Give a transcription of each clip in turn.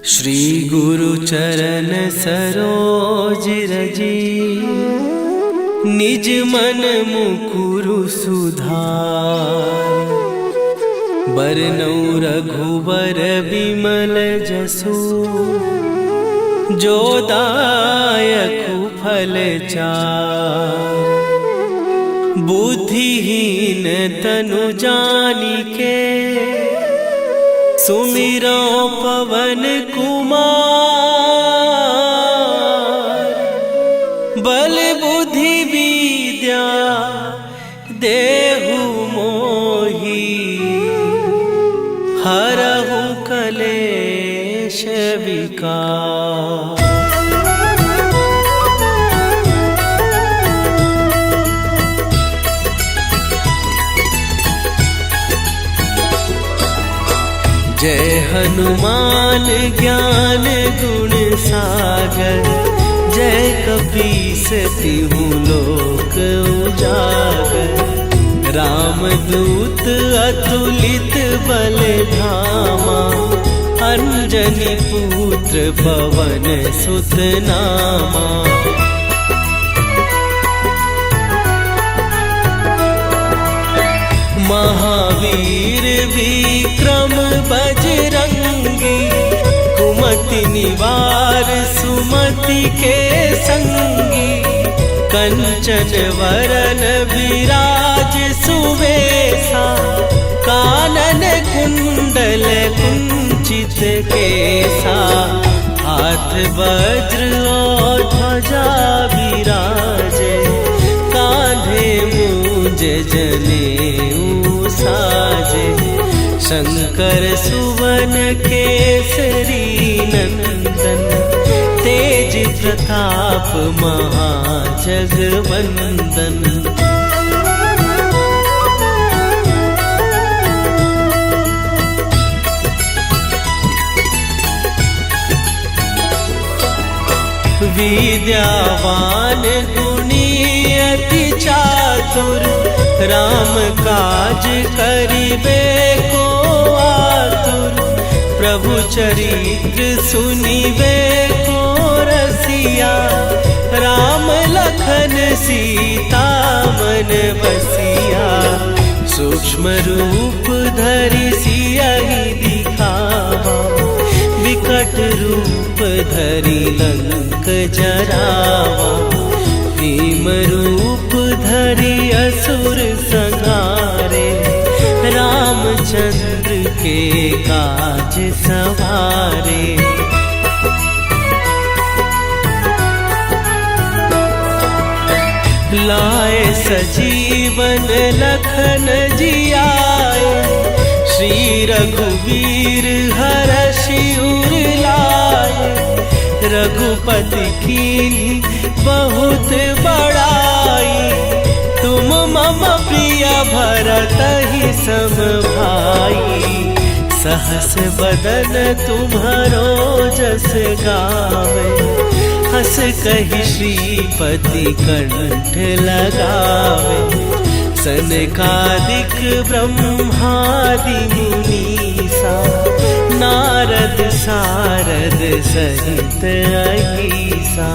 श्री गुरु चरण सरोज रजी, निज मन मुकुरु सुधार। बरनउँ रघुबर बिमल जसु, जो दायकु फल चार। बुद्धिहीन तनु जानिके, सुमिरो पवन कुमार। बल बुद्धि विद्या देहु मोहि, हरहु कलेश विकार। जय हनुमान ज्ञान गुण सागर, जय कपीस तिहु लोक उजागर। रामदूत अतुलित बल धामा, अंजनी पुत्र पवन सुत नामा। महावीर विक्रम बजरंगी, कुमति निवार सुमति के संगी। कंचन वरन विराज सुवेशा, कानन कुंडल कुंचित केसा। हाथ वज्र और ध्वजा विराजे, कांधे मूंज जनेऊ साजे। शंकर सुवन केसरी नंदन, तेज प्रताप महाजगवंदन। विद्यावान गुणी अति चातुर, राम काज करिबे को आतुर। प्रभु चरित्र सुनिबे को रसिया, राम लखन सीता मन बसिया। सूक्ष्म रूप धरि सियहि दिखावा, विकट रूप धरि लंक जरावा। भीम रूप धरि असुर संहारे, रामचंद्र के काज सवारे। लाए सजीवन लखन जियाए, श्री रघुवीर हरषि उर लाए। रघुपति कीन्ही बहुत बड़ाई, तुम मम प्रिय भरतहि सम भाई। सहस बदन तुम्हरो जस गावे, हस कहि श्रीपति कंठ लगावे। सनकादिक ब्रह्मादि मुनीसा, नारद सारद सहित अहीसा।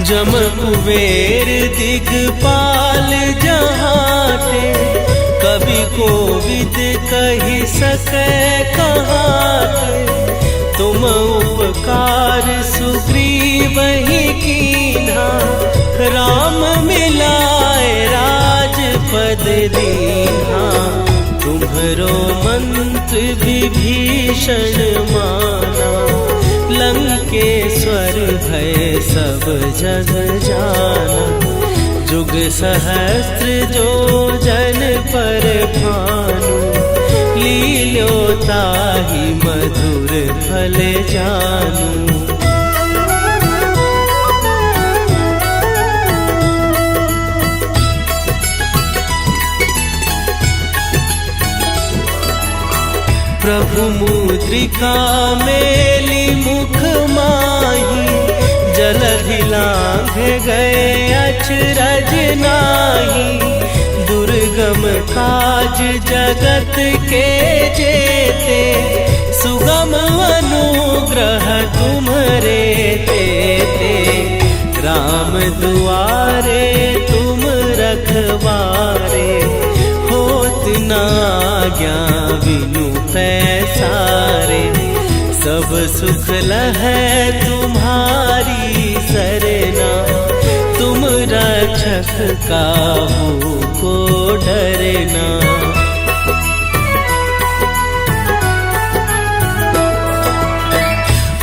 जम कुबेर दिगपाल जहाते, कवि कोविद कहि सकै कहाते। तुम उपकार सुग्रीवहि कीन्हा, राम मिलाए राजपद दीन्हा। तुम्हरो मंत्र विभीषण माना, लंकेश्वर भय सब जग जाना। जुग सहस्त्र जो जन पर भानु, लील्योताहि मधुर फल जानू। प्रभु मुद्रिका मेली मुख माही, जलधि लांघ गए अचरज नाही। दुर्ग दुर्गम काज जगत के जेते, सुगम अनुग्रह तुम्हरे तेते। राम दुआरे तुम रखवारे, होत न आज्ञा बिनु पैसारे। सब सुख लहै तुम्हारी सरना, तुम रक्षक काहू को डरना।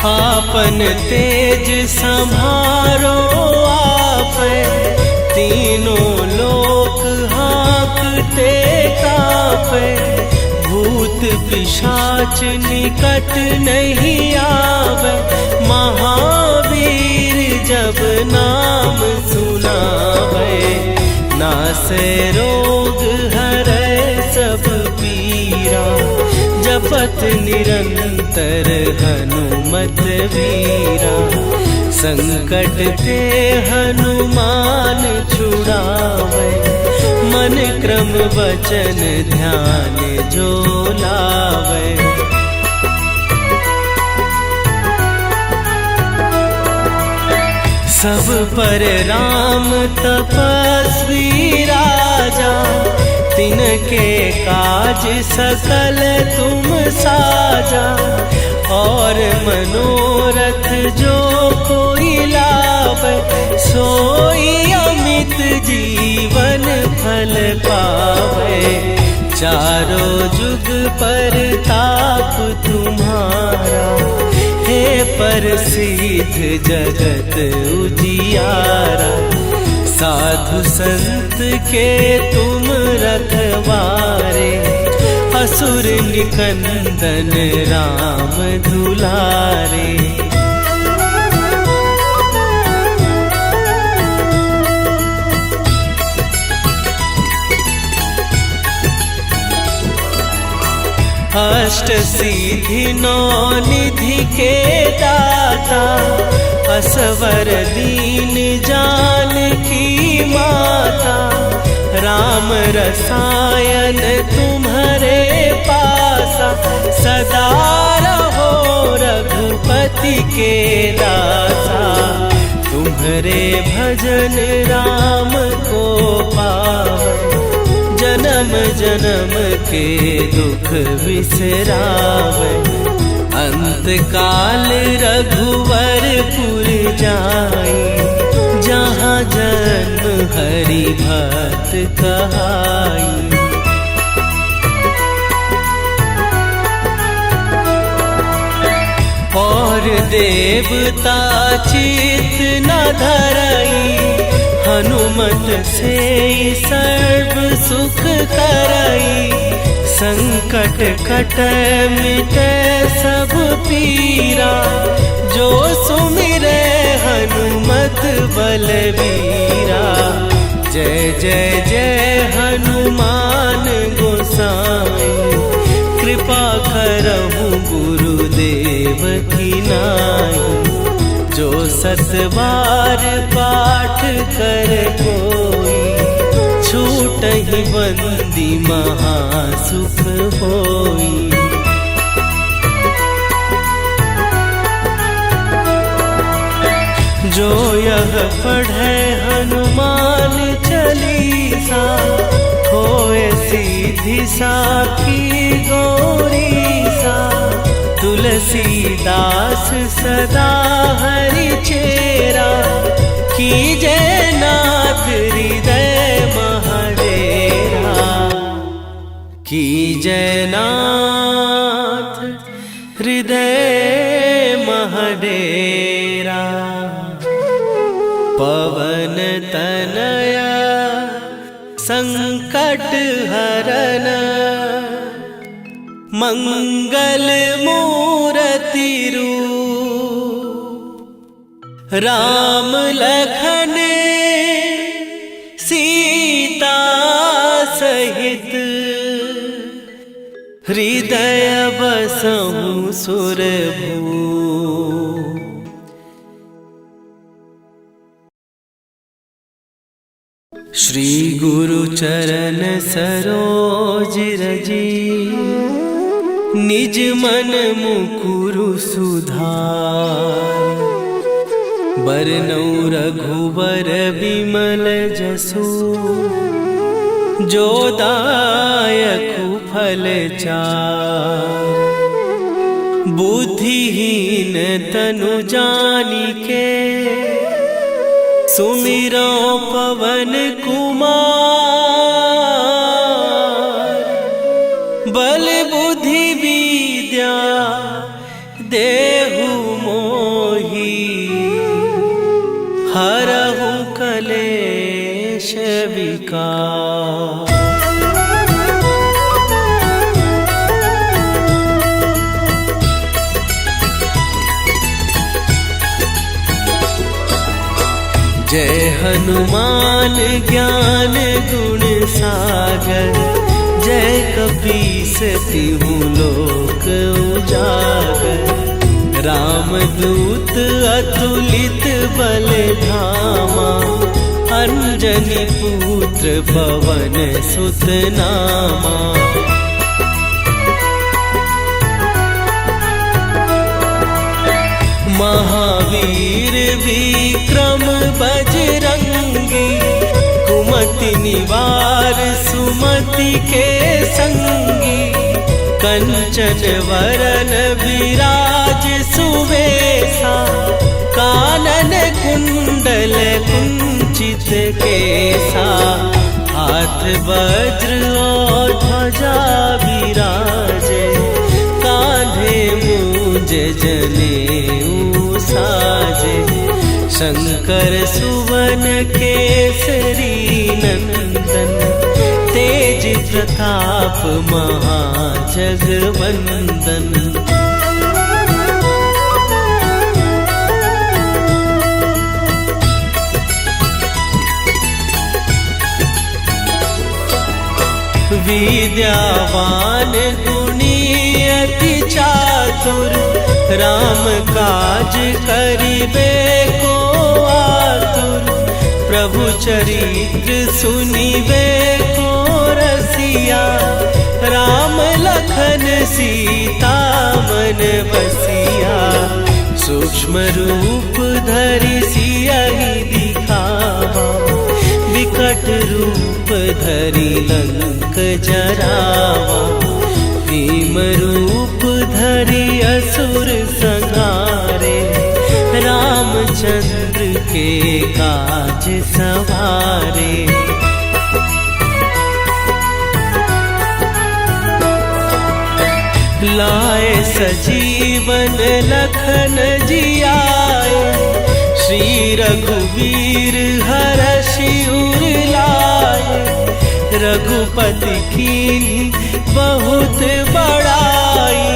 आपन तेज संभारो आपै, तीनों लोक हाँकते कापै। भूत पिशाच निकट नहीं आवे, महावीर जब नाम सुनावे। नासै रोग हरै सब पीरा, जपत निरंतर हनुमत वीरा। संकट ते हनुमान छुड़ावे, मन क्रम वचन ध्यान जो लावे। सब पर राम तपस्वी राजा, तिनके काज सकल तुम साजा। और मनोरथ जो कोई लावे, सोई अमित जीवन फल पावे। चारों जुग पर ताप तुम्हारा, हे प्रसिद्ध जगत उजियारा। साधु संत के तुम रखवारे, असुर निकंदन राम दुलारे। अष्ट सिद्धि नौ निधि के दाता, असवर दीन जानकी माता। राम रसायन तुम्हारे पासा, सदा रहो रघुपति के दासा। तुम्हारे भजन राम को पावन, जन्म जन्म के दुख बिसरावे। अंत काल रघुवरपुर जाई, जहाँ जन्म हरि भक्त कहाई। और देवता चित न धरई, हनुमत से सर्व सुख करई। संकट कटै मिटै सब पीरा, जो सुमिरै हनुमत बलबीरा। जय जय जय हनुमान गोसाई, कृपा करहु गुरुदेव की नाई। जो सत बार पाठ कर कोई, छूटहि बंदी महासुख होई। जो यह पढ़े हनुमान चालीसा, होए सीधी साखी गौरीसा। तुलसीदास सदा हरि चेरा, कीजय नाथ हृदय महडेरा। कीजय नाथ हृदय महडेरा। पवन तनया संकट हरन, मंगल मूर्ति रूप। राम लखन सीता सहित, हृदय बसहु सुरभूप। श्री गुरु चरण सरोज रजी, निज मन मुकुरु सुधार। बरनउँ रघुबर बिमल जसु, जो दायकु फल चार। बुद्धिहीन तनु जानिके, सुमिरो पवन कुमार। बल बुद्धि विद्या देहु मोहि, हरहु कलेश विकार। जय हनुमान ज्ञान गुण सागर, जय कपीस तिहुँ लोक उजागर। रामदूत अतुलित बल धामा, अंजनी पुत्र पवन सुत नामा। महावीर विक्रम बजरंगी, कुमति निवार सुमति के संगी। कंचन वरन विराज सुवेशा, कानन कुंडल कुंचित केसा। हाथ वज्र और ध्वजा विराजे, कांधे मूंज जनेऊ साजे। शंकर सुवन केसरी नंदन, तेज प्रताप महाजगवंदन। विद्यावान गुणी अति चातुर, राम काज करिबे को आतुर। प्रभु चरित्र सुनिबे को रसिया, राम लखन सीता मन बसिया। सूक्ष्म रूप धरि सियहि दिखावा, विकट रूप धरि लंक जरावा। भीम रूप धरि असुर संहारे, रामचंद्र के काज सवारे। लाए सजीवन लखन जियाए, श्री रघुवीर हरषि उर लाए। रघुपति कीन्ही बहुत बड़ाई,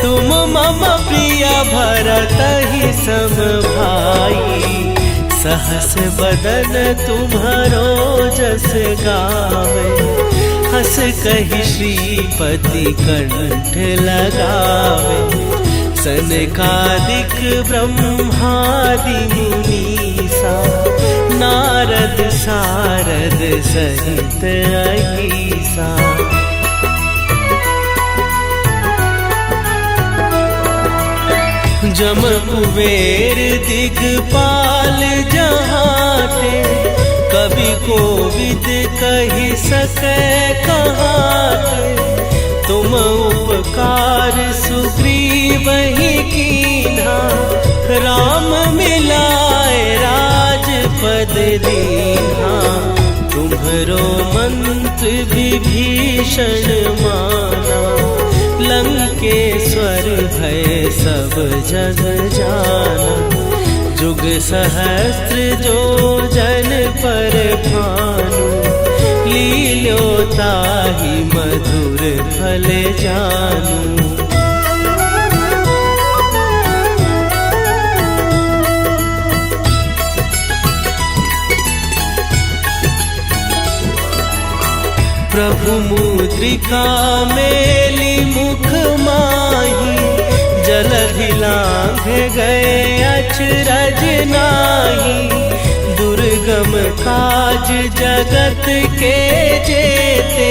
तुम मम प्रिय भरतहि सम भाई। सहस बदन तुम्हरो जस गावे, हस कहि श्रीपति कंठ लगावे। सनकादिक ब्रह्मादि मुनीसा, नारद सारद सहित अहीसा। जम कुबेर दिगपाल जहाते, कवि कोविद कहि सकै कहाते। तुम उपकार सुग्रीवहि कीन्हा, राम मिलाए राजपद दीन्हा। तुम्हरो मंत्र विभीषण माना, लंकेश्वर भय सब जग जाना। जुग सहस्त्र जो जन पर भानु, लील्योताहि मधुर फल जानू। प्रभु मुद्रिका मेली मुख माही, जलधि लांघ गए अचरज नाही। दुर्गम दुर्गम काज जगत के जेते,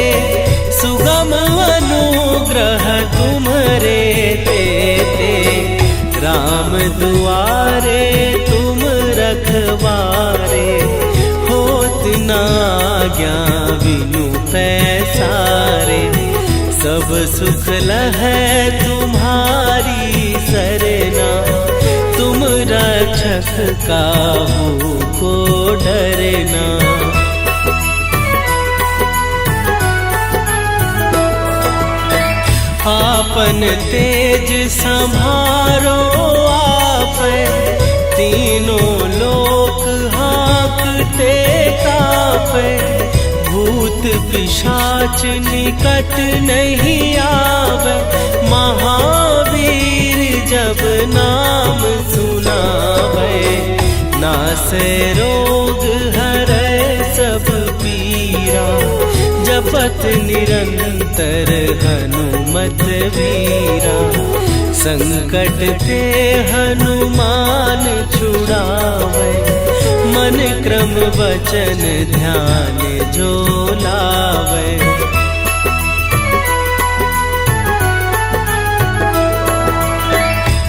सुगम अनुग्रह तुम्हरे तेते। राम दुआरे तुम रखवारे, होत न आज्ञा बिनु पैसारे। सब सुख लहै तुम्हारी सरना, तुम रक्षक काहू को डरना। आपन तेज संभारो आपै, तीनों लोक हाँकते कापै। भूत पिशाच निकट नहीं आवे, महावीर जब नाम सुनावे। नासै रोग हरै सब पीरा, जपत निरंतर हनुमत वीरा। संकट ते हनुमान छुड़ावे, मन क्रम वचन ध्यान जो लावे।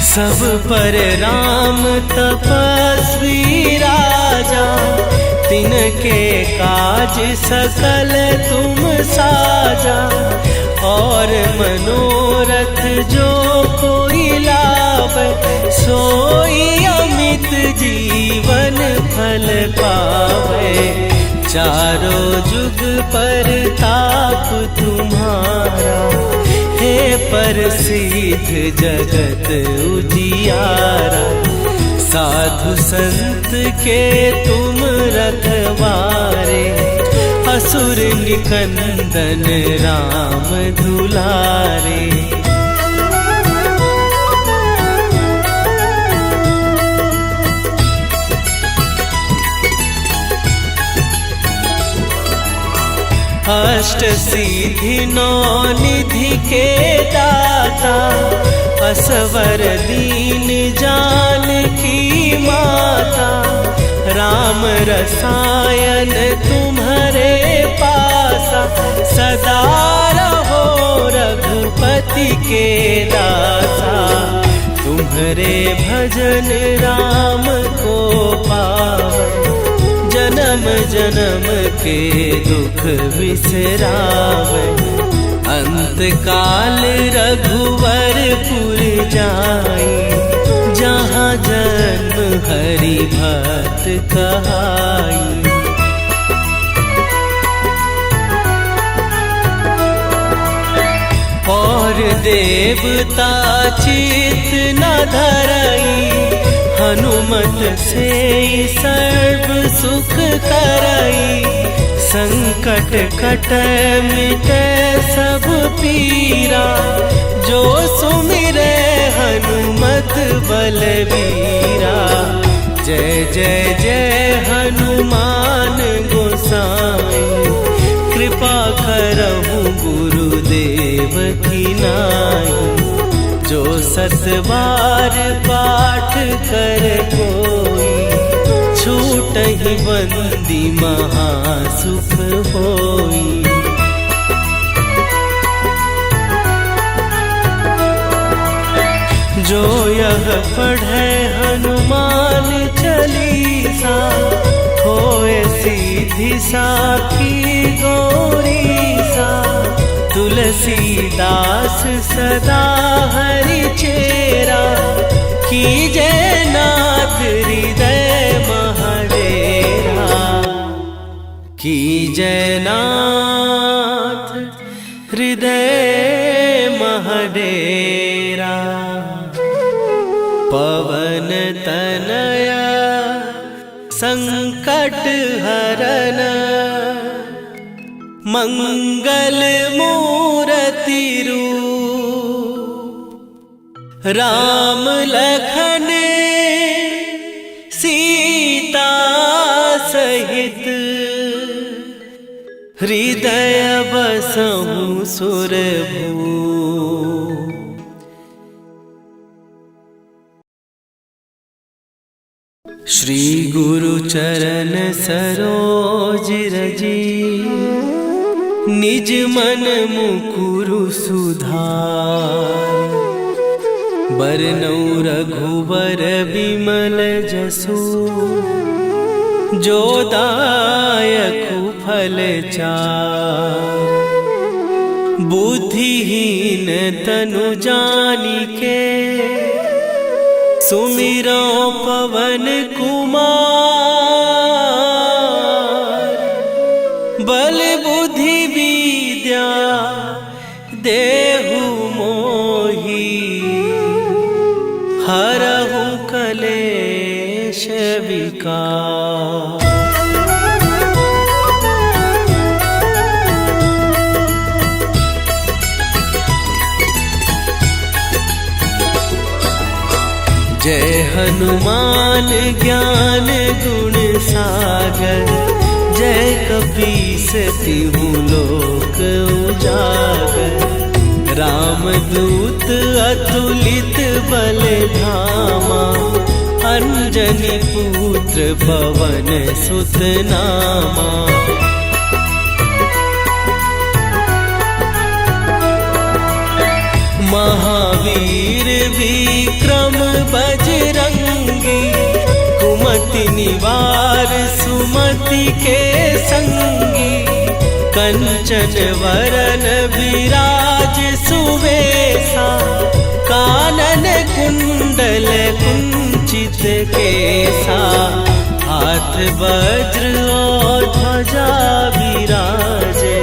सब पर राम तपस्वी राजा, तिनके काज सकल तुम साजा। और मनोरथ जो कोई लावे, सोई अमित जीवन फल पावे। चारों जुग पर ताप तुम्हारा, हे प्रसिद्ध जगत उजियारा। साधु संत के तुम रखवारे, असुर निकंदन राम दुलारे। अष्ट सिद्धि नौ निधि के दाता, असवर दीन जानकी माता। राम रसायन तुम्हारे पासा, सदा रहो रघुपति के दासा। तुम्हारे भजन राम को पावे, जन्म जन्म के दुख बिसरावे। अंत काल रघुवरपुर जाई, जहाँ जन्म हरि भक्त कहाई। और देवता चित न धरई, हनुमत से सर्व सुख करई। संकट कटै मिटै सब पीरा, जो सुमिरै हनुमत बलबीरा। जय जय जय हनुमान गोसाई, कृपा करहु गुरुदेव की नाई। जो सत बार पाठ कर कोई, छूटहि बंदी महासुख होई। जो यह पढ़े हनुमान चालीसा, होए सीधी साखी गौरीसा। तुलसीदास सदा हरि चेरा, कीजय नाथ हृदय महडेरा। कीजय नाथ हृदय महडेरा। पवन तनया संकट हरन, मंगल मूर्ति रूप। राम लखन सीता सहित, हृदय बसहु सुरभूप। श्री गुरु चरण सरोज रजी, निज मन मुकुरु सुधार। बरनउँ रघुबर बिमल जसु, जो दायकु फल चार। बुद्धिहीन तनु जानिके, सुमिरो पवन कुमार। बल बुद्धि विद्या देहु मोहि, हरहु कलेश विकार। जय हनुमान ज्ञान गुण सागर, जय कपीस तिहु लोक उजागर। रामदूत अतुलित बल धामा, अंजनी पुत्र पवन सुत नामा। महावीर विक्रम बजरंगी, कुमति निवार सुमति के संगी। कंचन वरन विराज सुवेशा, कानन कुंडल कुंचित केसा। हाथ वज्र और ध्वजा विराजे,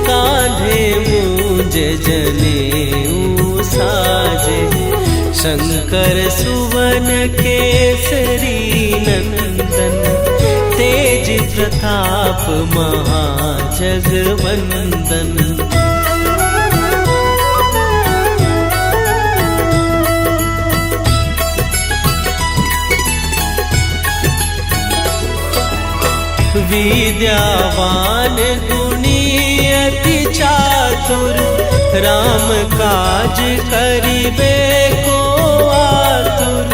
कांधे मूंज जनेऊ साजे। शंकर सुवन केसरी नंदन, तेज प्रताप महाजगवंदन। विद्यावान गुणी अति चातुर, राम काज करिबे को आतुर।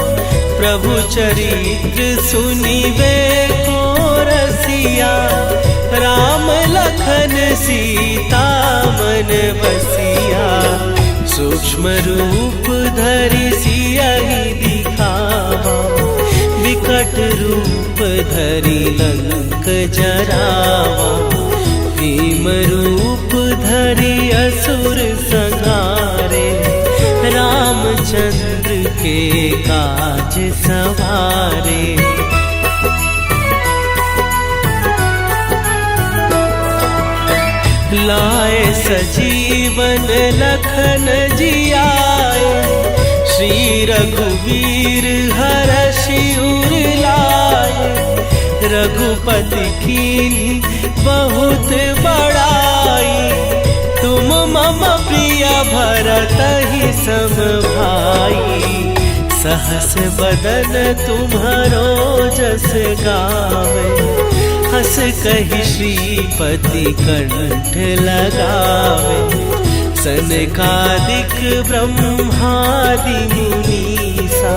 प्रभु चरित्र सुनिबे को रसिया, राम लखन सीता मन बसिया। सूक्ष्म रूप धरि सियहि दिखावा, विकट रूप धरि लंक जरावा। भीम रूप धरि असुर संहारे, रामचंद्र के काज सवारे। लाए सजीवन लखन जियाए, श्री रघुवीर हरषि उर लाए। रघुपति कीन्ही बहुत बड़ाई, तुम मम प्रिय भरतहि सम भाई। सहस बदन तुम्हरो जस गावे, हस कहि श्रीपति कंठ लगावे। सनकादिक ब्रह्मादि मुनीसा,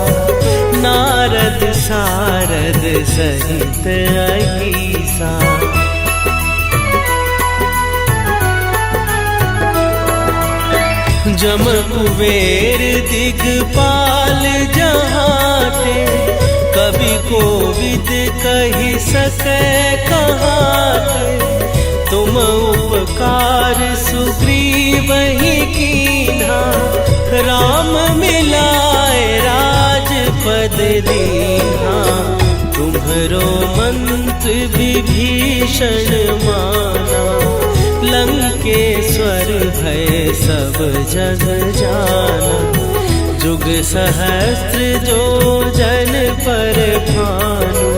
नारद सारद सहित अहीसा। जम कुबेर दिगपाल जहाते, कवि कोविद कहि सकै कहाते। तुम उपकार सुग्रीवहि कीन्हा, राम मिलाए राजपद दीन्हा। तुम्हरो मंत्र विभीषण माना, लंकेश्वर भय सब जग जाना। जुग सहस्त्र जो जन पर भानु,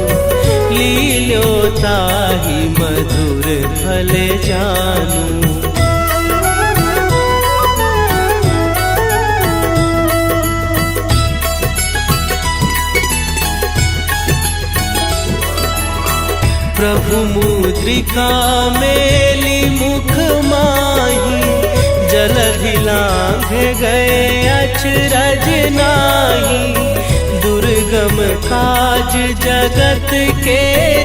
लील्यो ताहि मधुर फल जानू। प्रभु मुद्रिका मेली मुख माही, जलधि लांघ गए अचरज नाही। दुर्गम दुर्गम काज जगत के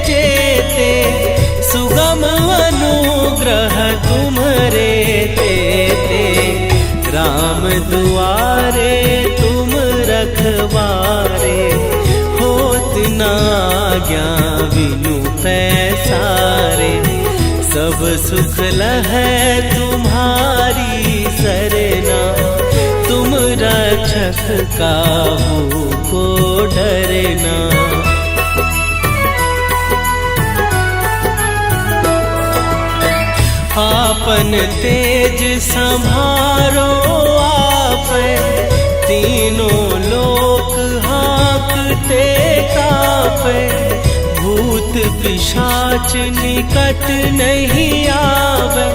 जेते, सुगम अनुग्रह तुम्हारे देते। राम दुआरे तुम रखवारे, होत न आज्ञा बिनु पैसारे। सब सुख लहै तुम्हारी सरना, तुम रक्षक काहू को डरना। आपन तेज संभारो आपै, तीनों लोक हाँकते कापै। भूत पिशाच निकट नहीं आवे,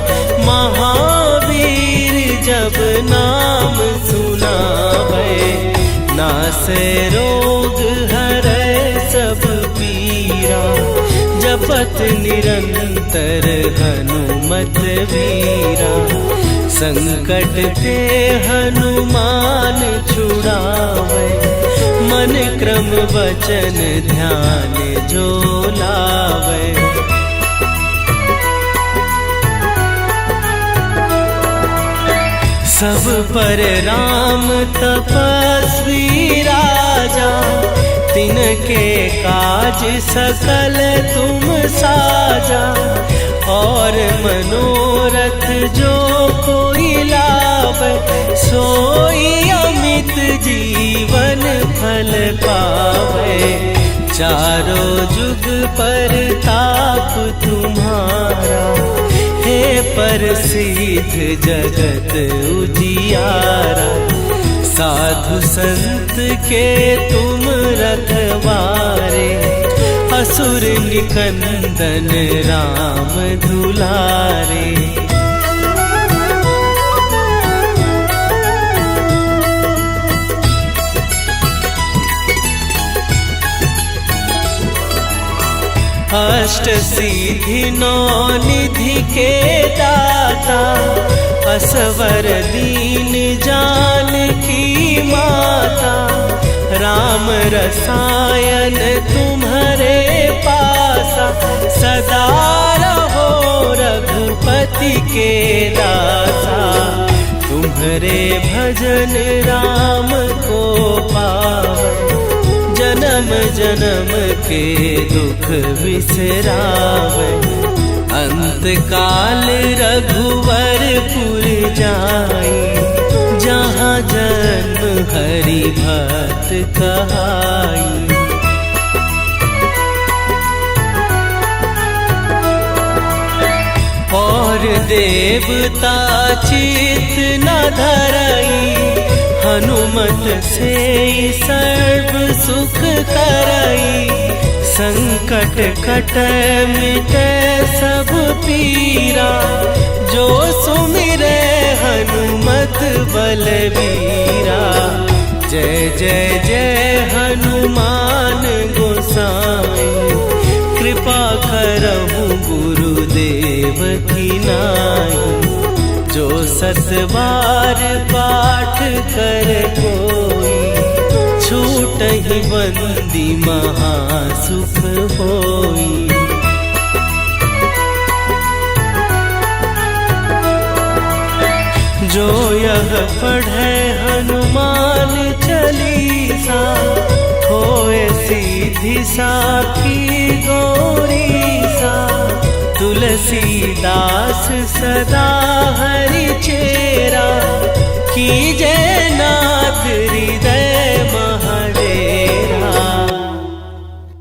महावीर जब नाम सुनावे। नासै रोग हरै सब पीरा, जपत निरंतर हनुमत वीरा। संकट ते हनुमान छुड़ावे, मन क्रम वचन ध्यान जो लावे। सब पर राम तपस्वी राजा, तिनके काज सकल तुम साजा। और मनोरथ जो कोई लावे, सोई अमित जीवन फल पावे। चारों जुग पर ताप तुम्हारा, हे प्रसिद्ध जगत उजियारा। साधु संत के तुम रखवारे, असुर निकंदन राम दुलारे। अष्ट सिद्धि नौ निधि के दाता, असवर दीन जानकी माता। राम रसायन तुम्हारे पासा, सदा रहो रघुपति के दासा। तुम्हारे भजन राम को पावे, जन्म जन्म के दुख बिसरावे। अंत काल रघुवरपुर जाई, जहाँ जन्म हरि भक्त कहाई। और देवता चित न धरई, हनुमत से सर्व सुख करई। संकट कटै मिटै सब पीरा, जो सुमिरै हनुमत बलबीरा। जय जय जय हनुमान गोसाई, कृपा करहु गुरुदेव की नाई। जो सत बार पाठ कर कोई, छूटहि बंदी महासुख होई। जो यह पढ़े हनुमान चालीसा, होए सीधी साखी गौरीसा। तुलसीदास सदा हरि चेरा, कीजय नाथ हृदय महडेरा।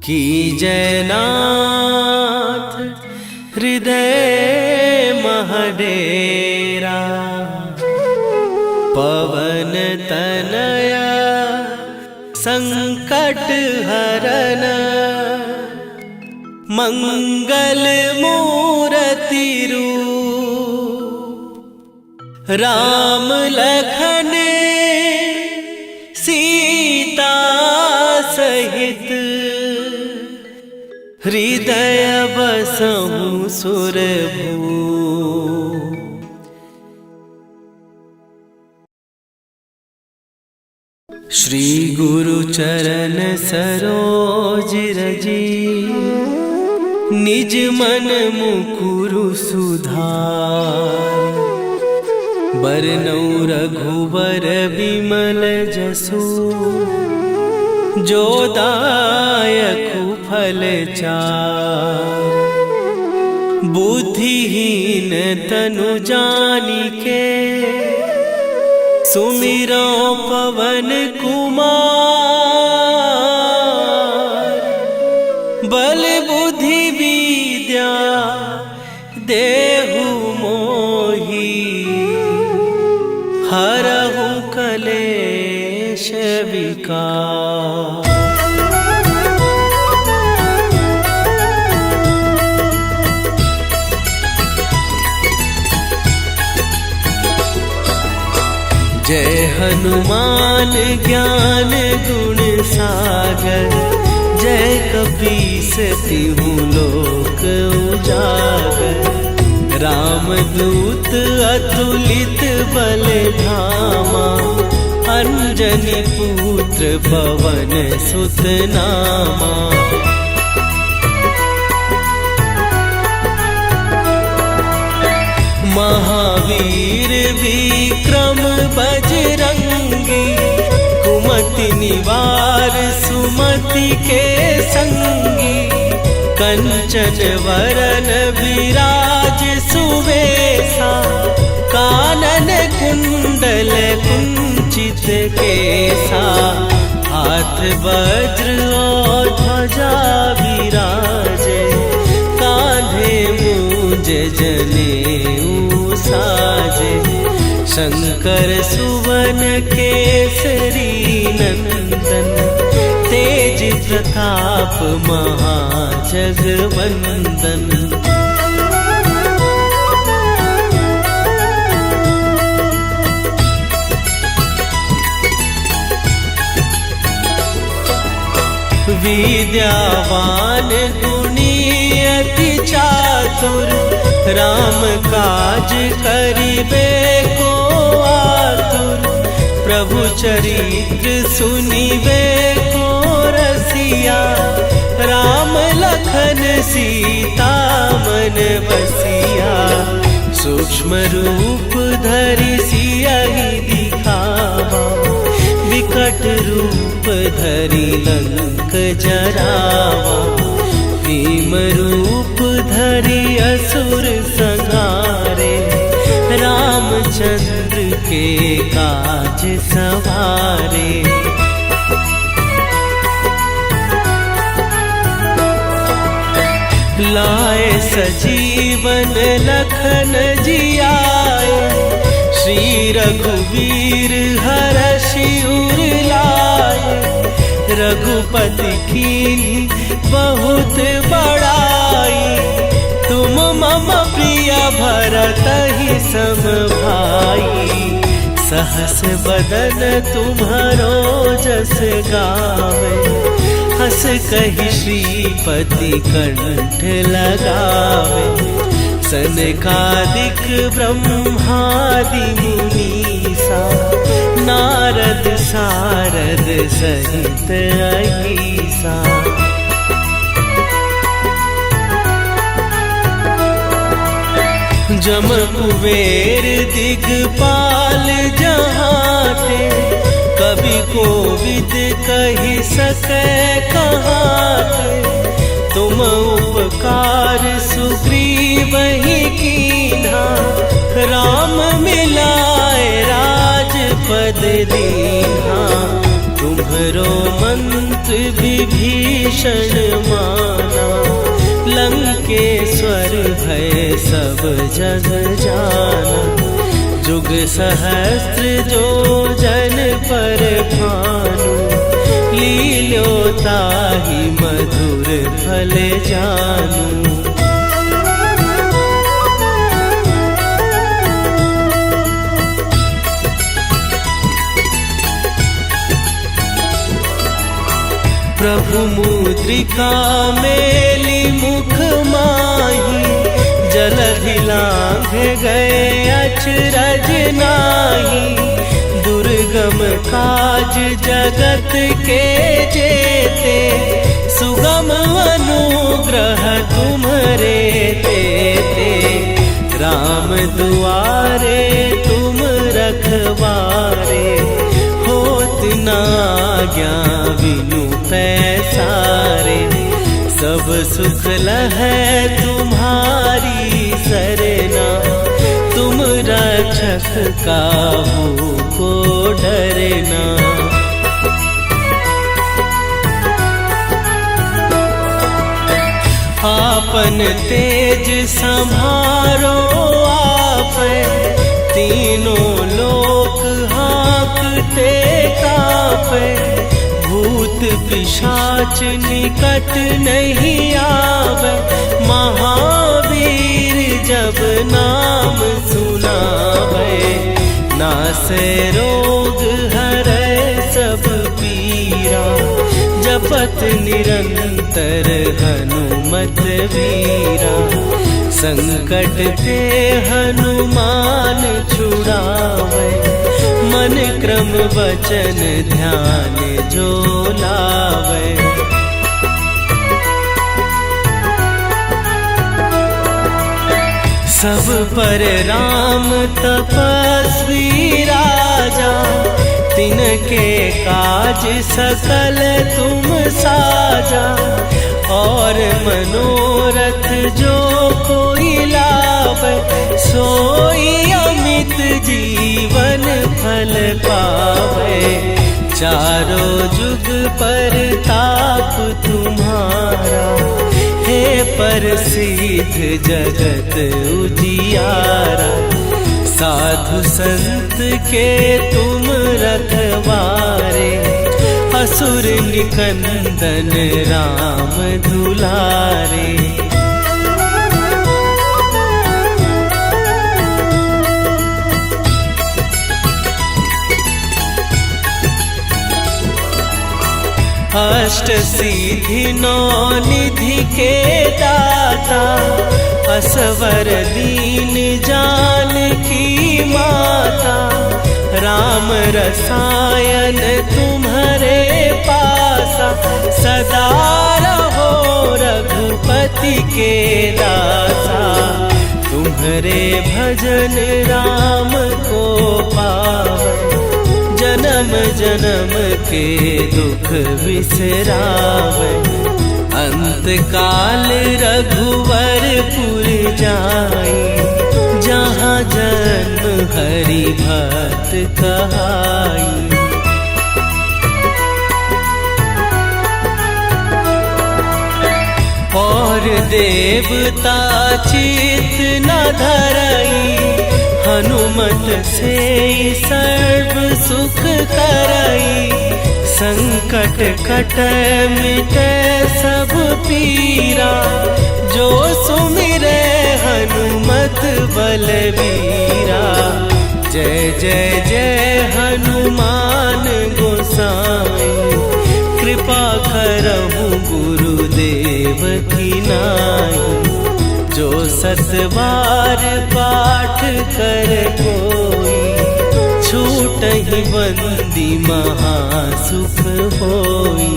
कीजय नाथ हृदय महडेरा। पवन तनया संकट हरन, मंगल मूर्ति रूप। राम लखन सीता सहित, हृदय बसहु सुरभूप। श्री गुरु चरण सरोज रजी, निज मन मुकुरु सुधार। बरनौ रघुवर बिमल जसु, जो दायकु फल चार। बुद्धिहीन तनु जानिके, सुमिरो पवन कुमार। बल बुद्धि विद्या देहु मोहि, हरहु कलेश विकार। जय हनुमान ज्ञान गुण सागर, जय कपीस तिहु लोक उजागर। रामदूत अतुलित बल धामा, अंजनी पुत्र पवन सुत नामा। महावीर विक्रम बजरंगी, कुमति निवार सुमति के संगी। कंचन वरन विराज सुवेशा, कानन कुंडल कुंचित केसा। हाथ वज्र और ध्वजा विराजे, कांधे मूंज जनेऊ साजे। शंकर सुवन केसरी नंदन, तेज प्रताप महाजगवंदन। विद्यावान गुणी अति चातुर, राम काज करिबे को आतुर। प्रभु चरित्र सुनिबे को रसिया, राम लखन सीता मन बसिया। सूक्ष्म रूप धरि सियहि दिखावा, विकट रूप धरि लंक जरावा। भीम रूप धरि असुर संहारे, रामचंद्र के काज सवारे। लाए सजीवन लखन जियाए, श्री रघुवीर हरषि उर लाए। रघुपति कीन्ही बहुत बड़ाई, तुम मम प्रिय भरतहि सम भाई। सहस बदन तुम्हरो जस गावे, हस कहि श्रीपति कंठ लगावे। सनकादिक ब्रह्मादि मुनीसा, नारद सारद सहित अहीसा। जम कुबेर दिगपाल जहाते, कवि कोविद कहि सकै कहाते। तुम उपकार सुग्रीवहि कीन्हा, राम मिलाए राजपद दीन्हा। तुम्हरो मंत्र विभीषण माना, लंकेश्वर भय सब जग जाना। जुग सहस्त्र जो जन पर भानु, लील्यो ताहि मधुर फल जानू। प्रभु मुद्रिका मेली मुख माही, जलधि लांघ गए अचरज नाही। दुर्गम दुर्गम काज जगत के जेते, सुगम अनुग्रह तुम्हरे देते। राम दुआरे तुम रखवारे, होत न आज्ञा बिनु पैसारे। सब सुख लहै तुम्हारी सरना, तुम रक्षक काहू को डरना। आपन तेज संभारो आपै, तीनों लोक हाँकते कापै। भूत पिशाच निकट नहीं आवे, महावीर जब नाम सुनावे। नासै रोग हरै सब पीरा, जपत निरंतर हनुमत वीरा। संकट ते हनुमान छुड़ावे, मन क्रम वचन ध्यान जो लावे। सब पर राम तपस्वी राजा, तिनके काज सकल तुम साजा। और मनोरथ जो कोई लावे, सोई अमित जीवन फल पावे। चारों जुग पर ताप तुम्हारा, हे प्रसिद्ध जगत उजियारा। साधु संत के तुम रखवारे, असुर निकंदन राम दुलारे। अष्ट सिद्धि नौ निधि के दाता, असवर दीन जानकी माता। राम रसायन तुम्हारे पासा, सदा रहो रघुपति के दासा। तुम्हारे भजन राम को पावे, जन्म जन्म के दुख बिसरावे। अंत काल रघुवरपुर जाई, जहाँ जन्म हरि भक्त कहाई। और देवता चित न धरई, हनुमत से सर्व सुख करई। संकट कटै मिटै सब पीरा, जो सुमिरै हनुमत बलबीरा। जय जय जय हनुमान गोसाई, कृपा करहु गुरुदेव की नाई। जो सत बार पाठ कर कोई, छूटहि बंदी महासुख होई।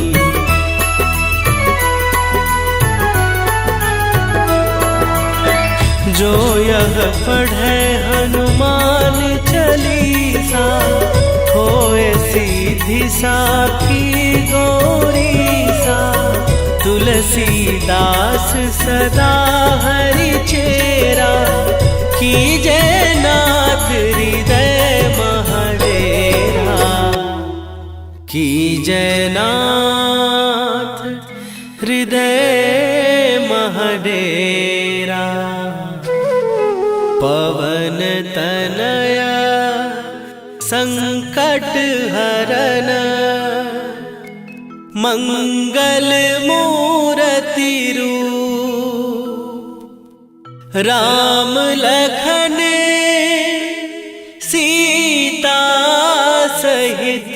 जो यह पढ़े हनुमान चालीसा, होए सीधी साखी गौरीसा। तुलसीदास सदा हरि चेरा, कीजय नाथ हृदय महडेरा। कीजय नाथ हृदय महडेरा। पवन तनया संकट हरन, मंगल मूर्ति रूप। राम लखन सीता सहित,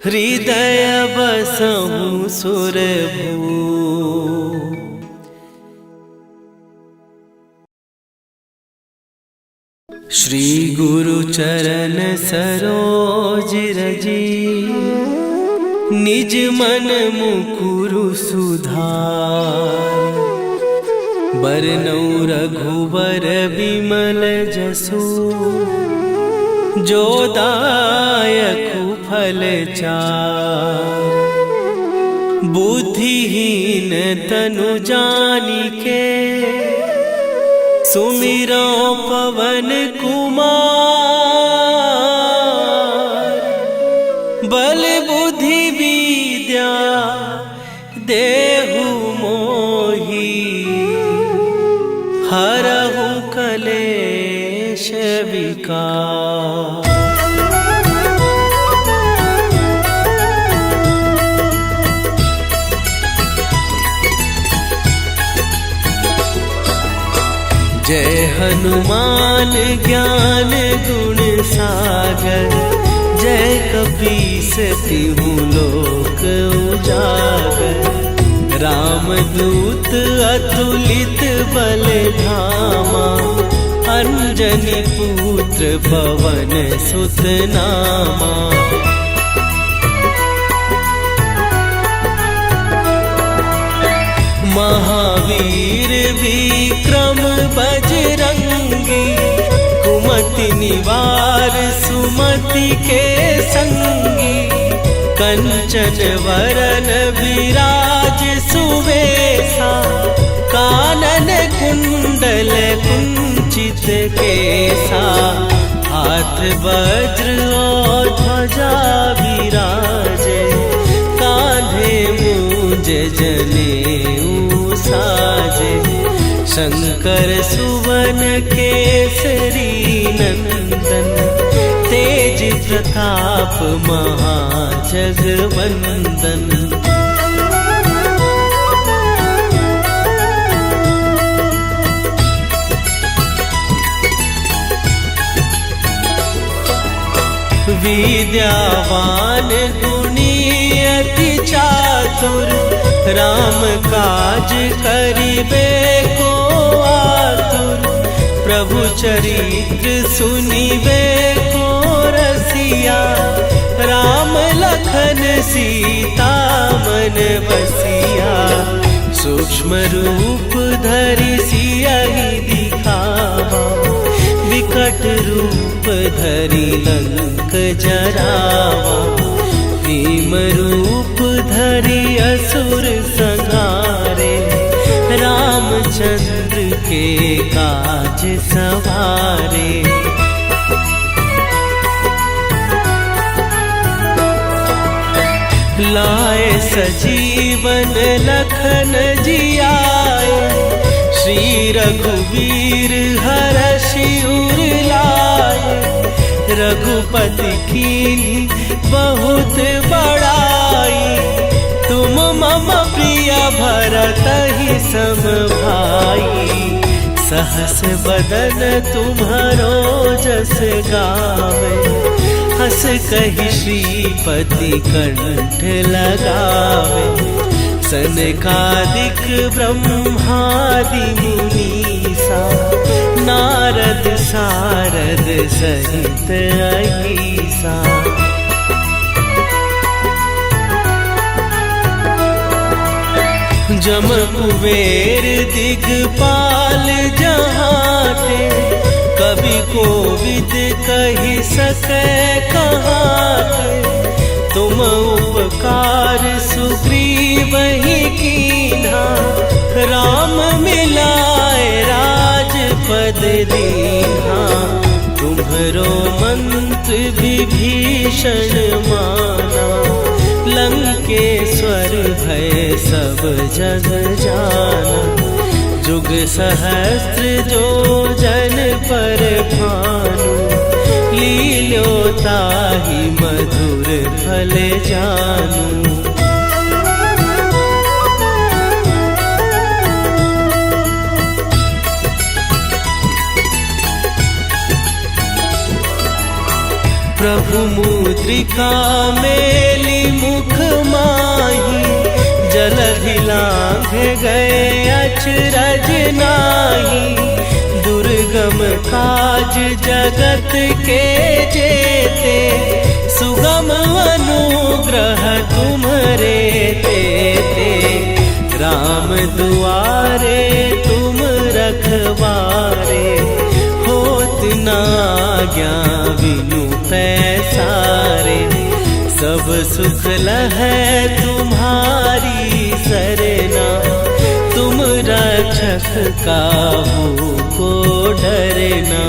हृदय बसहु सुरभूप। श्री गुरु चरण सरोज रजी, निज मन मुकुरु सुधार। बरनउँ रघुबर विमल जसु, जो दायकु फल चार। बुद्धिहीन तनु जानिके, सुमिरो पवन कुमार। बल बुद्धि विद्या देहु मोहि, हरहु कलेश विकार। जय हनुमान ज्ञान गुण सागर, जय कपीस तिहु लोक उजागर। रामदूत अतुलित बल धामा, अंजनी पुत्र पवन सुत नामा। महावीर विक्रम बजरंगी, कुमति निवार सुमति के संगी। कंचन वरन विराज सुवेशा, कानन कुंडल कुंचित केसा। हाथ वज्र और ध्वजा विराजे, कांधे मूंज जनेऊ साजे। शंकर सुवन केसरी नंदन, तेज प्रताप महाजगवंदन। विद्यावान गुणी अति चातुर, राम काज करिबे को आतुर। प्रभु चरित्र सुनिबे को रसिया, राम लखन सीता मन बसिया। सूक्ष्म रूप धरि सियहि दिखावा, विकट रूप धरि लंक जरावा। भीम रूप धरि असुर संहारे, रामचंद्र के काज सवारे। लाए सजीवन लखन जियाए, श्री रघुवीर हरषि उर लाए। रघुपति कीन्ही बहुत बड़ाई, तुम मम प्रिय भरतहि सम भाई। सहस बदन तुम्हरो जस गावे, हस कहि श्रीपति कंठ लगावे। सनकादिक ब्रह्मादि मुनीसा, नारद सारद सहित अहीसा। जम कुबेर दिगपाल जहाते, कवि कोविद कहि सकै कहाते। तुम उपकार सुग्रीवहि कीन्हा, राम मिलाए राजपद दीन्हा। तुम्हरो मंत्र विभीषण माना, लंकेश्वर भय सब जग जाना। जुग सहस्त्र जो जन पर भानु, लील्योताहि मधुर फल जानू। प्रभु मुद्रिका मेली मुख माही, जलधि लांघ गए अचरज नाही, दुर्गम काज जगत के जेते, सुगम अनुग्रह तुम्हरे तेते। राम दुआरे तुम रखवारे, होत न आज्ञा बिनु पैसारे। सब सुख लहै तुम्हारी सरना, तुम रक्षक काहू को डरना।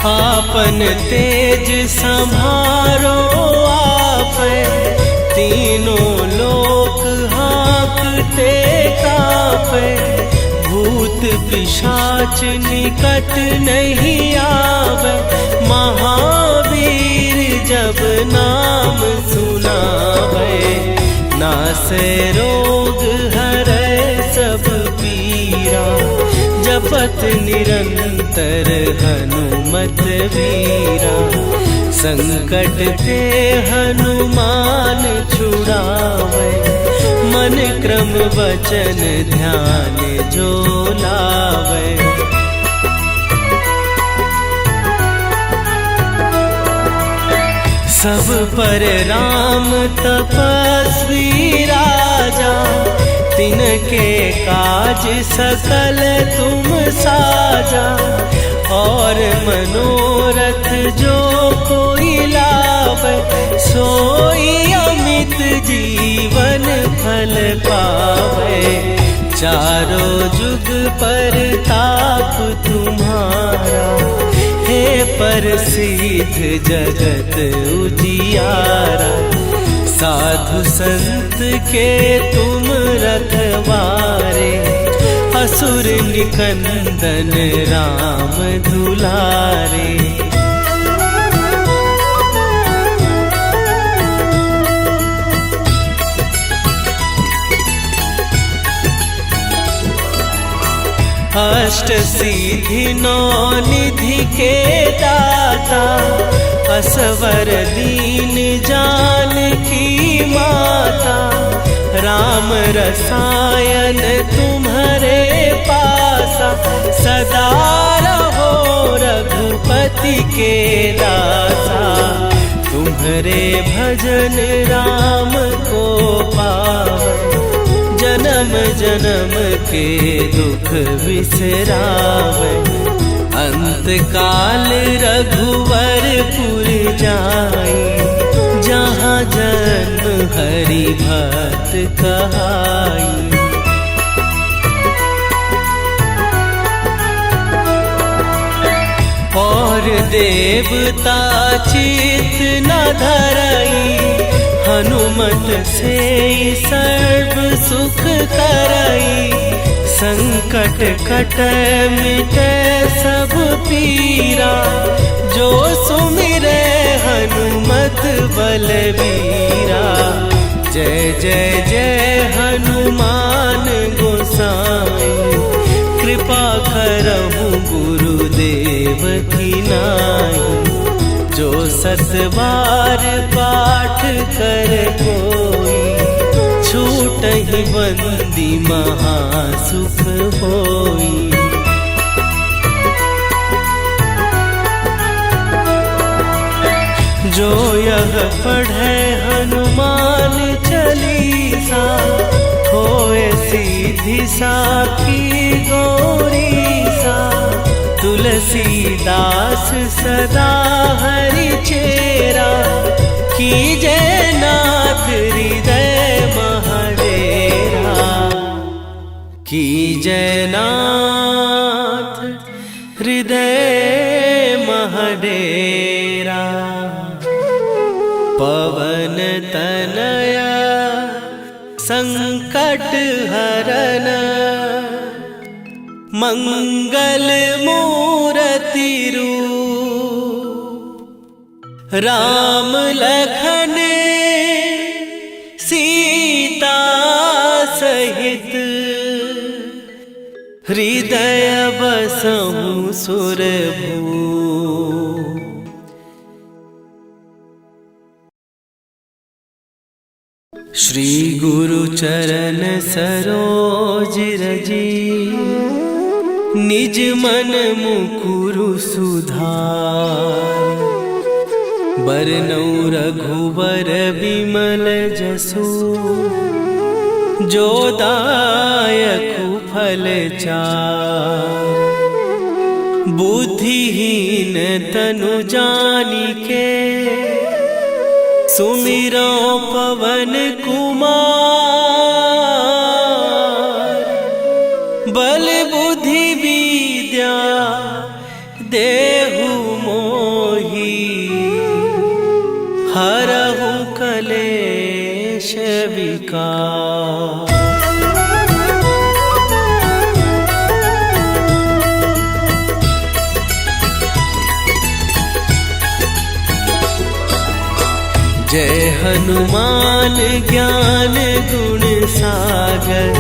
आपन तेज संभारो आप, तीनों लोक हाँकते कापे। भूत पिशाच निकट नहीं आवे, महावीर जब नाम सुनावे। नासे रोग हरै सब पीरा, जपत निरंतर हनुमत वीरा। संकट ते हनुमान छुड़ावे, मन क्रम वचन ध्यान जो लावे। सब पर राम तपस्वी राजा, तिनके काज सकल तुम साजा। और मनोरथ जो कोई लावे, सोई अमित जीवन फल पावे। चारों जुग पर ताप तुम्हारा, हे प्रसिद्ध जगत उजियारा। साधु संत के तुम रखवारे, असुर निकंदन राम दुलारे। अष्ट सिद्धि नौ निधि के दाता, असवर दीन जानकी माता। राम रसायन तुम्हारे पासा, सदा रहो रघुपति के दासा। तुम्हारे भजन राम को पावे, जन्म जन्म के दुख बिसरावे। अंत काल रघुवरपुर जाई, जहाँ जन्म हरि भक्त कहाई। और देवता चित न धरई, हनुमत से सर्व सुख करई। संकट कटै मिटै सब पीरा, जो सुमिरै हनुमत बलबीरा। जय जय जय हनुमान गोसाई, कृपा करहु गुरुदेव की नाई। जो सत बार पाठ कर कोई, छूटहि बंदी महासुख होई। जो यह पढ़े हनुमान चालीसा, होए सीधी साखी गौरीसा। तुलसीदास सदा हरि चेरा, कीजय नाथ हृदय महडेरा। कीजय नाथ हृदय महडेरा। पवन तनया संकट हरन, मंगल मूर्ति रूप। राम लखन सीता सहित, हृदय बसहु सुरभूप। श्री गुरु चरण सरोज रजी, निज मन मुकुरु सुधार। बरनउँ रघुबर बिमल जसु, जो दायकु फल चार। बुद्धिहीन तनु जानिके, सुमिरो पवन कुमार। बल बुद्धि विद्या देहु मोहि, हरहु कलेश विकार। जय हनुमान ज्ञान गुण सागर,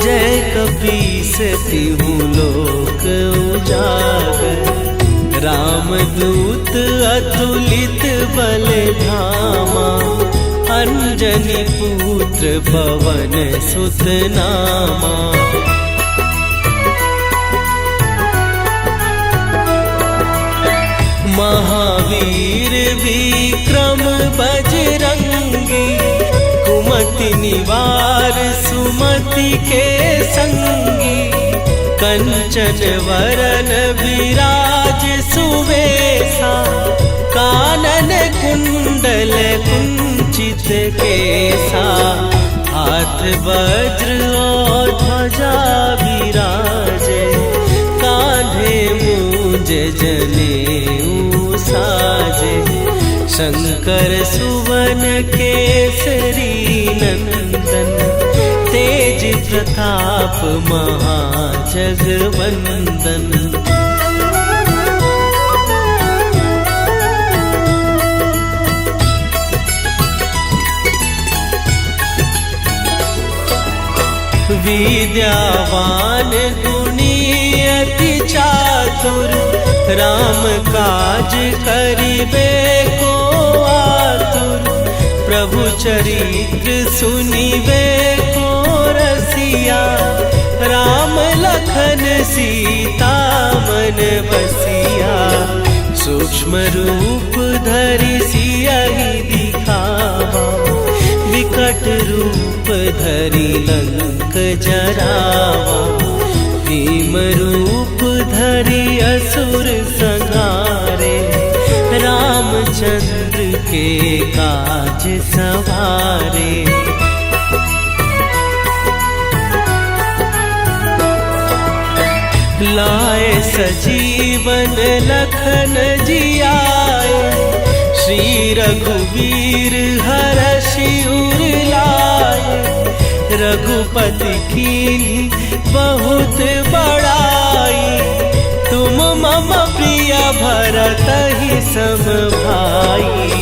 जय कपीस तिहु लोक उजागर। रामदूत अतुलित बल धामा, अंजनी पुत्र पवन सुत नामा। महावीर विक्रम बजरंगी, कुमति निवार सुमति के संगी। कंचन वरन विराज सुवेशा, कानन कुंडल कुंचित केसा। हाथ वज्र और ध्वजा विराजे, कांधे मूंज जनेऊ साजे। शंकर सुवन केसरी नंदन, तेज प्रताप महाजगवंदन। विद्यावान गुणी अति चातुर, राम काज करिबे को आतुर। प्रभु चरित्र सुनिबे को रसिया, राम लखन सीता मन बसिया। सूक्ष्म रूप धरि सियहि दिखावा, विकट रूप धरि लंक जरावा। भीम रूप धरि असुर संहारे, रामचंद्र के काज सवारे। लाए सजीवन लखन जियाए, श्री रघुवीर हरषि उर लाए। रघुपति कीन्ही बहुत बड़ाई, तुम मम प्रिय भरतहि सम भाई।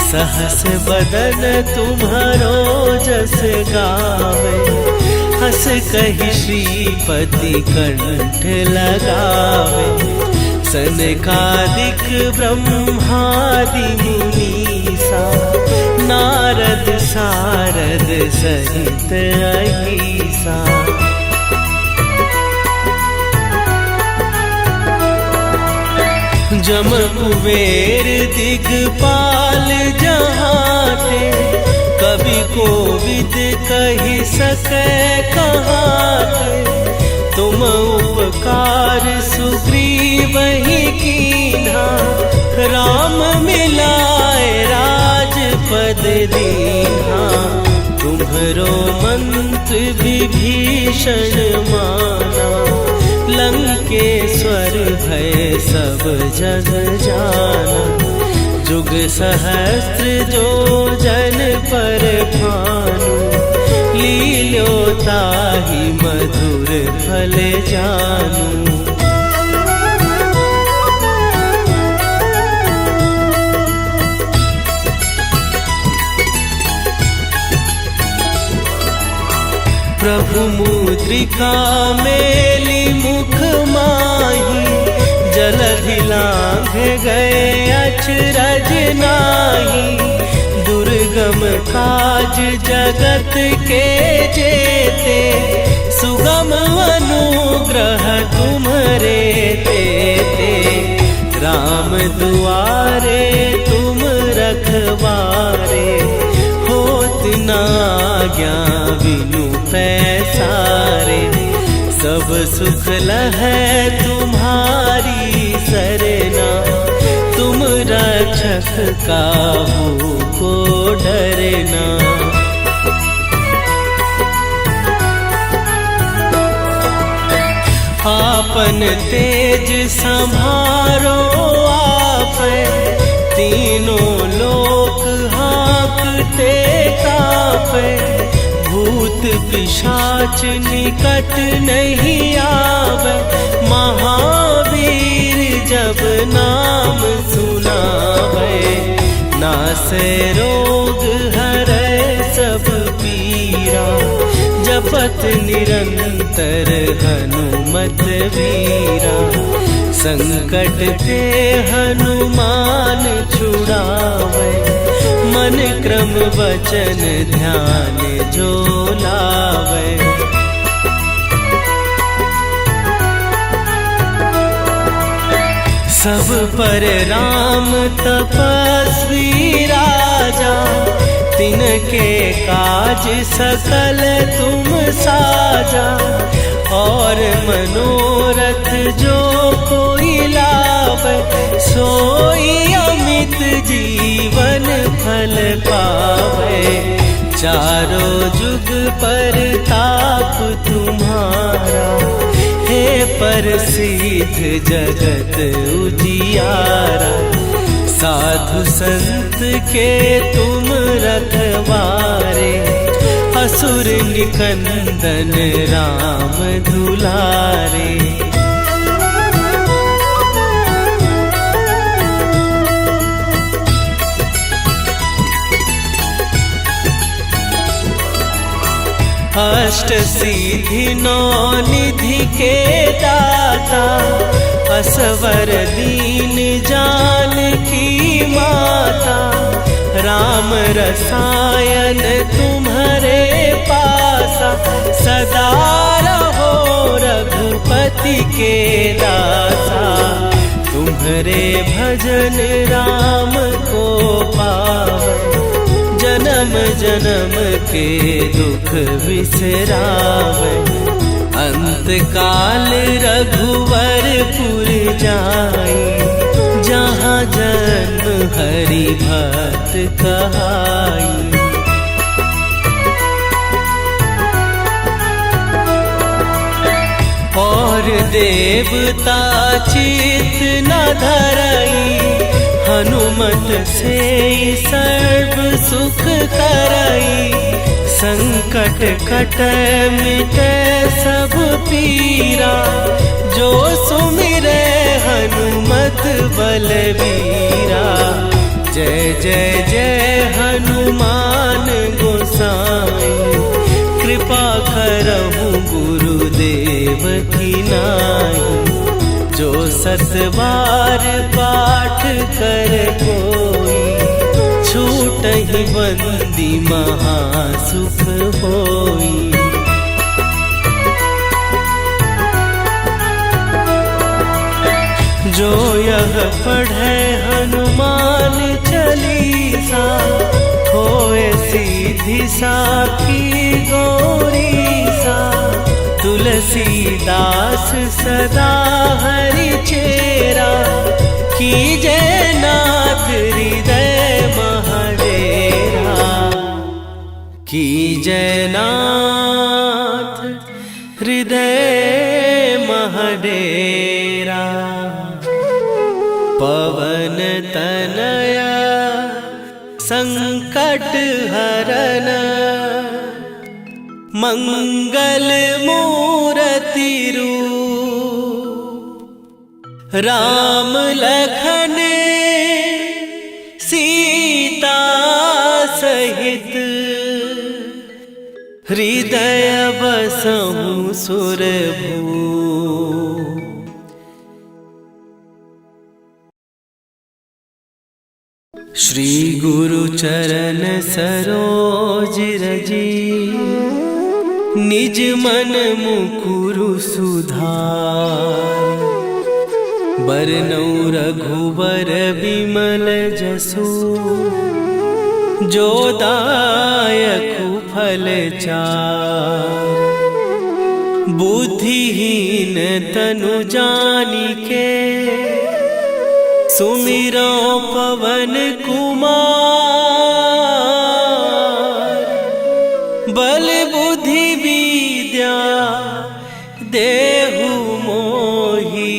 सहस बदन तुम्हरो जस गावे, हस कहि श्रीपति कंठ लगावे। सनकादिक ब्रह्मादि मुनीसा, नारद सारद सहित अहीसा। जम कुबेर दिगपाल जहाते, कवि कोविद कहि सकै कहाते। तुम उपकार सुग्रीवहि कीन्हा, राम मिलाए राजपद दीन्हा। तुम्हरो मंत्र विभीषण माना, लंकेश्वर भय सब जग जाना। जुग सहस्त्र जो जन पर भानु, लील्यो ताहि मधुर फल जानू। प्रभु मुद्रिका मेली मुख माही, जलधि लांघ गए अचरज नाही। दुर्गम दुर्गम काज जगत के जेते, सुगम अनुग्रह तुम्हारे तेते। राम दुआरे तुम रखवारे, होत न आज्ञा बिनु पैसारे। सब सुख लहै तुम्हारी सरना, तुम रक्षक काहू को डरना। आपन तेज संभारो आपै, तीनों लोक हाँकते कापै। भूत पिशाच निकट नहीं आवे, महावीर जब नाम सुनावे। नासै रोग हरै सब पीरा, जपत निरंतर हनुमत वीरा। संकट ते हनुमान छुड़ावे, मन क्रम वचन ध्यान जो लावे। सब पर राम तपस्वी राजा, तिनके काज सकल तुम साजा। और मनोरथ जो कोई लावे, सोई अमित जीवन फल पावे। चारों जुग पर ताप तुम्हारा, हे प्रसिद्ध जगत उजियारा। साधु संत के तुम रखवारे, असुर निकंदन राम दुलारे। अष्ट सिद्धि नौ निधि के दाता, असवर दीन जानकी माता। राम रसायन तुम्हारे पासा, सदा रहो रघुपति के दासा। तुम्हारे भजन राम को पावे, जन्म जन्म के दुख बिसरावे। अंत काल रघुवरपुर जाई, जहाँ जन्म हरि भक्त कहाई। और देवता चित न धरई, हनुमत से सर्व सुख करई। संकट कटै मिटै सब पीरा, जो सुमिरै हनुमत बलबीरा। जय जय जय हनुमान गोसाई, कृपा करहु गुरुदेव की नाई। जो सत बार पाठ कर कोई, छूटहि बंदी महासुख होई। जो यह पढ़े हनुमान चालीसा, होए सीधी साखी गौरीसा। तुलसीदास सदा हरि चेरा, कीजय नाथ हृदय महडेरा। कीजय नाथ हृदय महडेरा। पवन तनया संकट हरन, मंगल मूर्ति रूप। राम लखन सीता सहित, हृदय बसहु सुरभूप। श्री गुरु चरण सरोज रजी, निज मन मुकुरु सुधार। बरनउँ रघुबर बिमल जसु, जो दायकु फल चार। बुद्धिहीन तनु जानिके, सुमिरो पवन कुमार। बल बुद्धि विद्या देहु मोहि,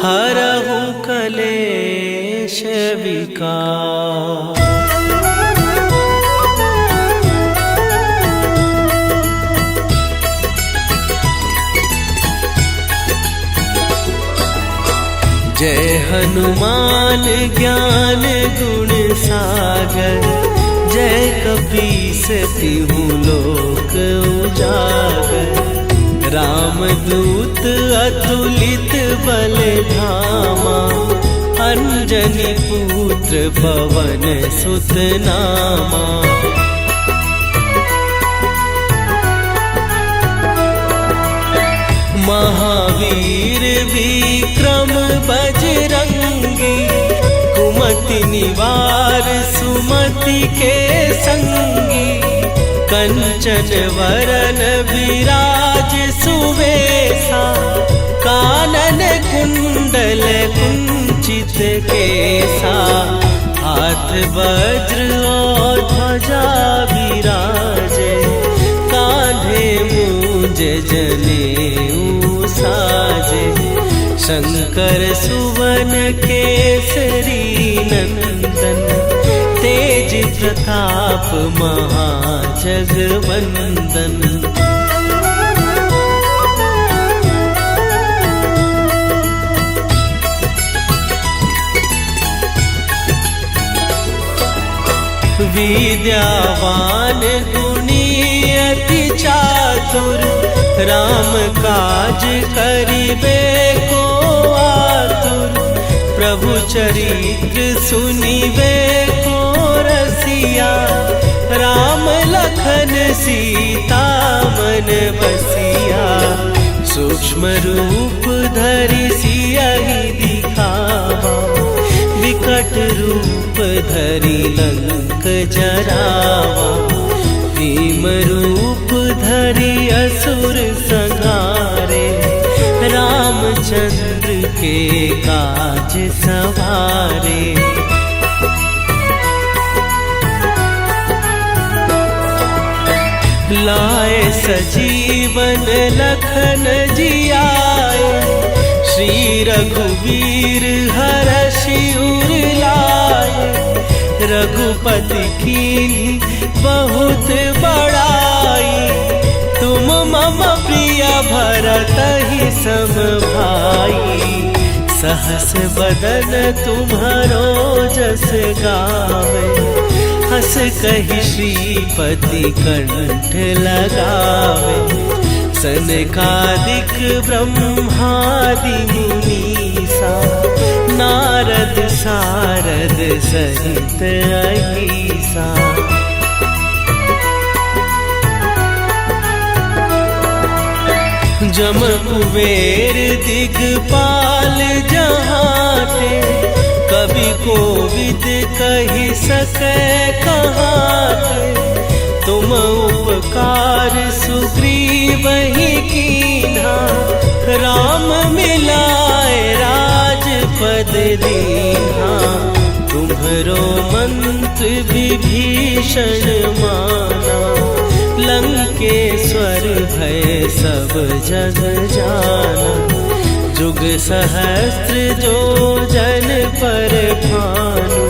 हरहु कलेश विकार। जय हनुमान ज्ञान गुण सागर, जय कपीस तिहु लोक उजागर। रामदूत अतुलित बल धामा, अंजनी पुत्र पवन सुत नामा। महावीर विक्रम बजरंगी, कुमति निवार सुमति के संगी। कंचन वरन विराज सुवेशा, कानन कुंडल कुंचित केसा। हाथ वज्र और ध्वजा विराजे, कांधे मूंज जनेऊ साजे। शंकर सुवन केसरी नंदन, तेज प्रताप महाजगवंदन। विद्यावान गुणी अति चातुर, राम काज करिबे को आतुर। प्रभु चरित्र सुनिबे को रसिया, राम लखन सीता मन बसिया। सूक्ष्म रूप धरि सियहि दिखावा, विकट रूप धरि लंक जरावा। भीम रूप धरि असुर संहारे, रामचंद्र के काज सवारे। लाए सजीवन लखन जियाए, श्री रघुवीर हरषि उर लाए। रघुपति कीन्ही बहुत बड़ाई, तुम मम प्रिय भरतहि सम भाई। सहस बदन तुम्हरो जस गावे, हस कहि श्रीपति कंठ लगावे। सनकादिक ब्रह्मादि मुनीसा, नारद सारद सहित अहीसा। जम कुबेर दिगपाल जहाते, कवि कोविद कहि सकै कहाते। तुम उपकार सुग्रीवहि कीन्हा, राम मिलाए राजपद दीन्हा। तुम्हरो मंत्र विभीषण माना, लंकेश्वर भय सब जग जाना। जुग सहस्त्र जो जन पर भानु,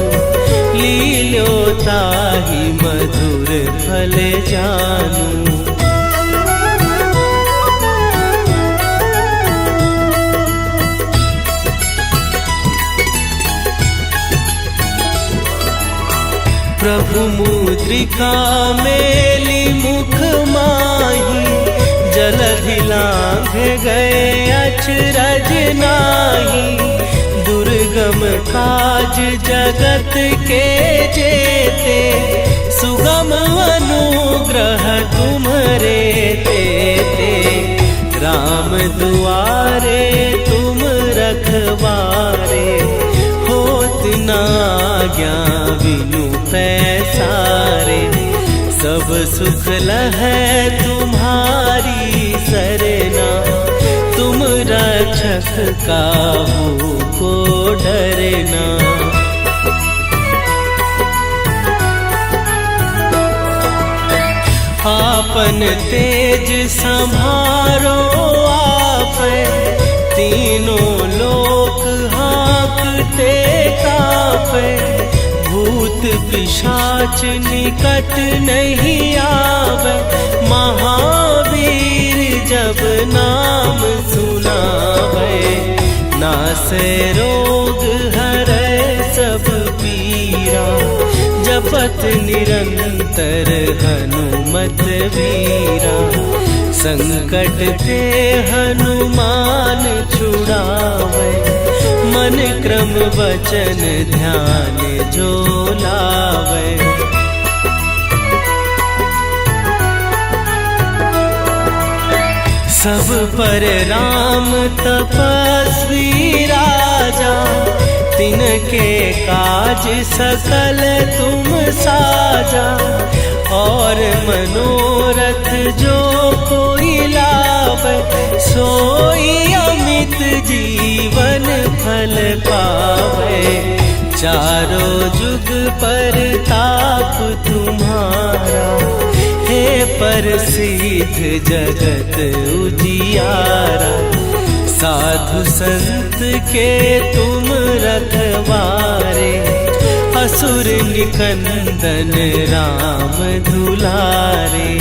लील्यो ताहि मधुर फल जानू। प्रभु मुद्रिका मेली मुख माही, जलधि लांघ गए अचरज नाही। दुर्गम दुर्गम काज जगत के जेते, सुगम अनुग्रह तुम्हरे तेते। राम दुआरे तुम रखवारे, होत न आज्ञा बिनु पैसारे। सब सुख लहै तुम्हारी सरना, तुम रक्षक काहू को डरना। आपन तेज संभारो आपै, तीनों लोक हाँकते कापै। भूत पिशाच निकट नहीं आवे, महावीर जब नाम सुनावे। नासै रोग हरै सब पीरा, जपत निरंतर हनुमत वीरा। संकट ते हनुमान छुड़ावे, मन क्रम वचन ध्यान जो लावे। सब पर राम तपस्वी राजा, तिनके काज सकल तुम साजा। और मनोरथ जो कोई लावे, सोई अमित जीवन फल पावे। चारों जुग पर ताप तुम्हारा, हे प्रसिद्ध जगत उजियारा। साधु संत के तुम रखवारे, असुर निकंदन राम दुलारे।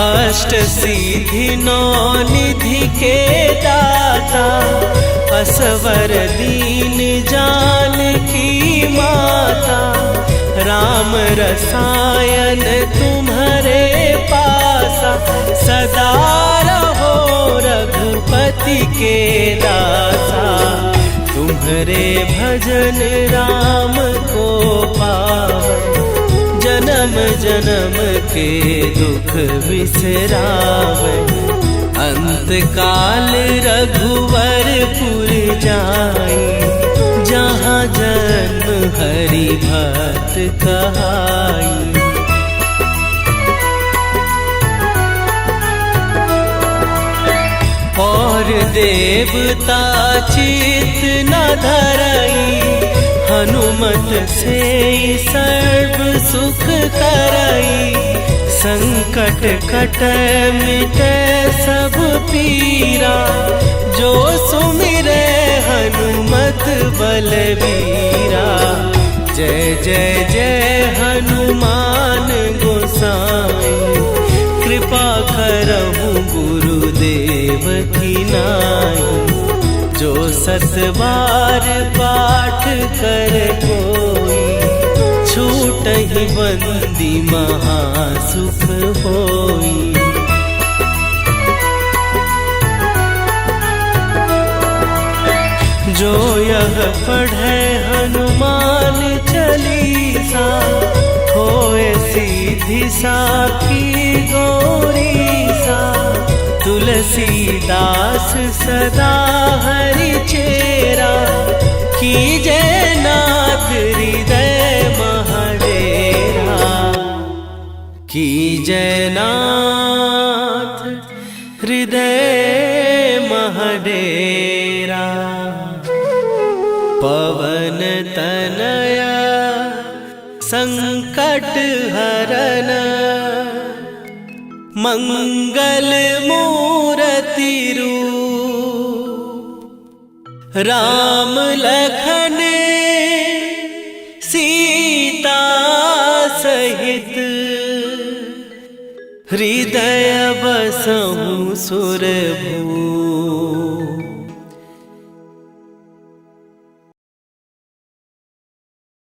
अष्ट सिद्धि नौ निधि के दाता, असवर दीन जानकी माता। राम रसायन तुम्हारे पासा, सदा रहो रघुपति के दासा। तुम्हारे भजन राम को पावे, जन्म जन्म के दुख बिसरावे। अंत काल रघुवरपुर जाई, जहाँ जन्म हरि भक्त कहाई। और देवता चित न धरई, हनुमत से सर्व सुख करई। संकट कटै मिटै सब पीरा, जो सुमिरै हनुमत बलबीरा। जय जय जय हनुमान गोसाई, कृपा करहु गुरुदेव की नाई। जो सत बार पाठ कर कोई, छूटहि बंदी महासुख होई। जो यह पढ़े हनुमान चालीसा, होए सीधी साखी गौरीसा। तुलसीदास सदा हरि चेरा, कीजय नाथ हृदय महडेरा। कीजय नाथ हृदय महडेरा। पवन तनया संकट हरन, मंगल मूर्ति रूप। राम लखन सीता सहित, हृदय बसहु सुरभूप।